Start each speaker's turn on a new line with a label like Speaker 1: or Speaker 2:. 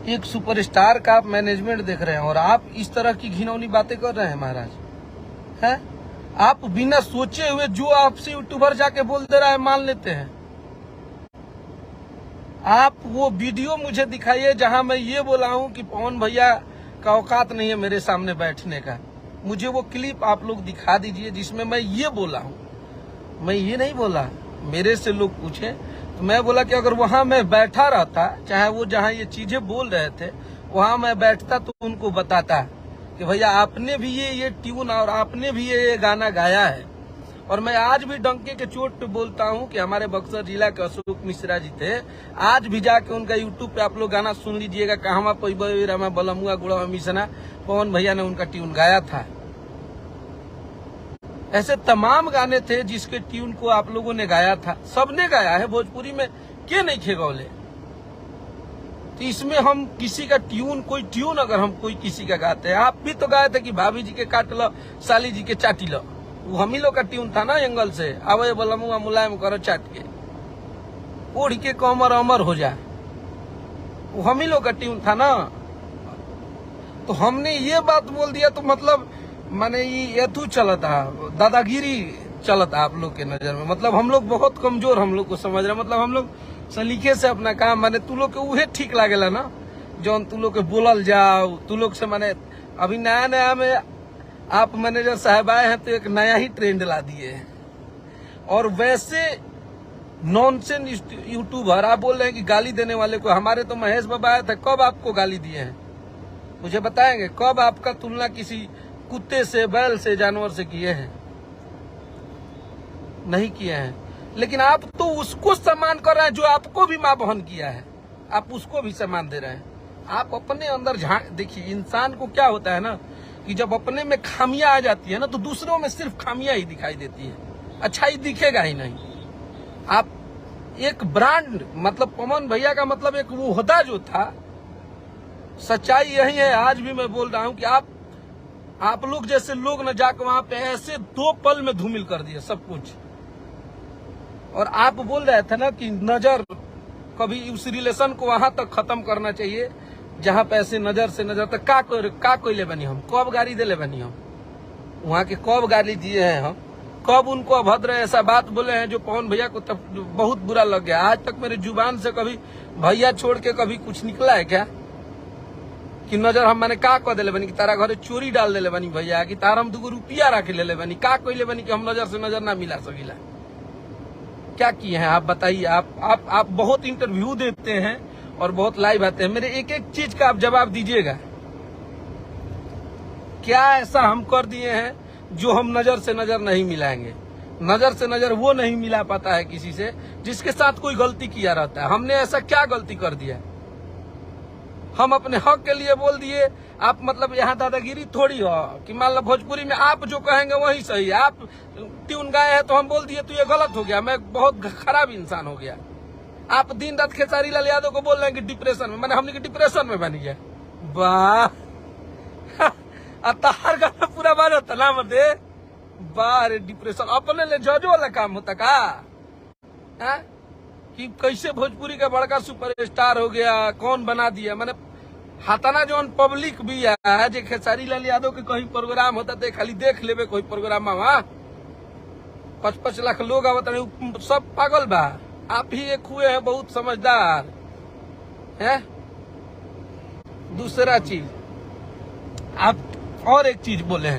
Speaker 1: एक सुपरस्टार का आप मैनेजमेंट देख रहे हैं और आप इस तरह की घिनौनी बातें कर रहे हैं महाराज। हैं? आप बिना सोचे हुए जो आपसे यूट्यूबर जाके बोल दे रहा है मान लेते हैं। आप वो वीडियो मुझे दिखाइए जहां मैं ये बोला हूं कि पवन भैया का औकात नहीं है मेरे सामने बैठने का। मुझे वो क्लिप आप लोग दिखा दीजिए जिसमें मैं ये बोला हूं। मैं ये नहीं बोला, मेरे से लोग पूछे तो मैं बोला कि अगर वहां मैं बैठा रहता, चाहे वो जहां ये चीजें बोल रहे थे वहां मैं बैठता तो उनको बताता कि भैया आपने भी ये ट्यून और आपने भी ये गाना गाया है। और मैं आज भी डंके के चोट पे बोलता हूं कि हमारे बक्सर जिला के अशोक मिश्रा जी थे, आज भी जाके उनका यूट्यूब पे आप लोग गाना सुन लीजिएगा, कहवा पैबा बलमुआ गुड़ा मिसना, पवन भैया ने उनका ट्यून गाया था। ऐसे तमाम गाने थे जिसके ट्यून को आप लोगों ने गाया था, सबने गाया है भोजपुरी में, के नहीं खेगौले। तो इसमें हम किसी का ट्यून, कोई ट्यून अगर हम कोई किसी का गाते हैं, आप भी तो गाए थे कि भाभी जी के काट लो, साली जी के चाटी लो, वो हम ही लोग का ट्यून था ना एंगल से, आवे बलमुआ मुलायम करो चाट के, ओढ़ के कमर अमर हो जा, वो हम ही लोग का ट्यून था ना। तो हमने ये बात बोल दिया तो मतलब माने ये एथू चलता, दादागिरी चलता आप लोग के नजर में। मतलब हम लोग बहुत कमजोर, हम लोग को समझ रहे, मतलब हम लोग सलीके से अपना काम, माने तू लोग के उहे ठीक लागेला ना जौन तू लोग के बोलल जाओ, तू लोग से माने अभी नया नया में आप मैनेजर साहब आए हैं तो एक नया ही ट्रेंड ला दिए हैं। और वैसे नॉनसेंस यूट्यूबर आप बोल रहे हैं कि गाली देने वाले को, हमारे तो महेश बाबा आए थे, कब आपको गाली दिए हैं मुझे बताएंगे? कब आपका तुलना किसी कुत्ते से, बैल से, जानवर से किए हैं? नहीं किए हैं। लेकिन आप तो उसको सम्मान कर रहे हैं जो आपको भी मां बहन किया है, आप उसको भी सम्मान दे रहे हैं। आप अपने अंदर देखिए, इंसान को क्या होता है ना कि जब अपने में खामियां आ जाती है ना तो दूसरों में सिर्फ खामियां ही दिखाई देती है, अच्छाई दिखेगा ही नहीं। आप एक ब्रांड, मतलब पवन भैया का मतलब एक वो होता जो था, सच्चाई यही है। आज भी मैं बोल रहा हूं कि आप लोग जैसे लोग न जाकर वहां पे ऐसे 2 पल में धूमिल कर दिए सब कुछ। और आप बोल रहे थे ना कि नजर, कभी उस रिलेशन को वहां तक खत्म करना चाहिए जहां पे ऐसे नजर से नजर तक का कोई ले बनी, हम कब गाड़ी दे ले बनी, हम वहां के कब गाड़ी दिए हैं, हम कब उनको अभद्र ऐसा बात बोले हैं जो पवन भैया को तब बहुत बुरा लग गया। आज तक मेरे जुबान से कभी भैया छोड़ के कभी कुछ निकला है क्या कि नजर हम मैंने का कह दिले बनी कि तारा घरे चोरी डाल दिले बनी भैया, कि तारा हम 2 रुपया रख ले बनी, का कोई ले बनी कि हम नजर से नजर ना मिला सकीला? क्या किए हैं आप बताइए? आप बहुत इंटरव्यू देते हैं और बहुत लाइव आते हैं, मेरे एक एक चीज का आप जवाब दीजिएगा। क्या ऐसा हम कर दिए हैं जो हम नजर से नजर नहीं मिलाएंगे? नजर से नजर वो नहीं मिला पाता है किसी से जिसके साथ कोई गलती किया रहता है। हमने ऐसा क्या गलती कर दिया? हम अपने हक के लिए बोल दिए। आप मतलब यहाँ दादागिरी थोड़ी हो कि मान लो भोजपुरी में आप जो कहेंगे वही सही है। आप ट्यून गाए हैं तो हम बोल दिए तो ये गलत हो गया, मैं बहुत खराब इंसान हो गया। आप दिन रात खेसारी लाल यादव को बोल रहे हैं कि डिप्रेशन में, मैंने हमने की डिप्रेशन में बनी है। वाह अतार गाना पूरा बार होता ना मते बार डिप्रेशन अपने ले जजो वाला काम होता का है? कि कैसे भोजपुरी का बड़का सुपरस्टार हो गया, कौन बना दिया? मैंने हाथाना जौन पब्लिक भी है जे खेसारी लाल यादव के कहीं प्रोग्राम होता तो खाली देख लेबे कोई प्रोग्राम, वहां 5-5 लाख लोग आवत नहीं, सब पागल बा। आप ही एक हुए हैं बहुत समझदार है। दूसरा चीज, आप और एक चीज बोले हैं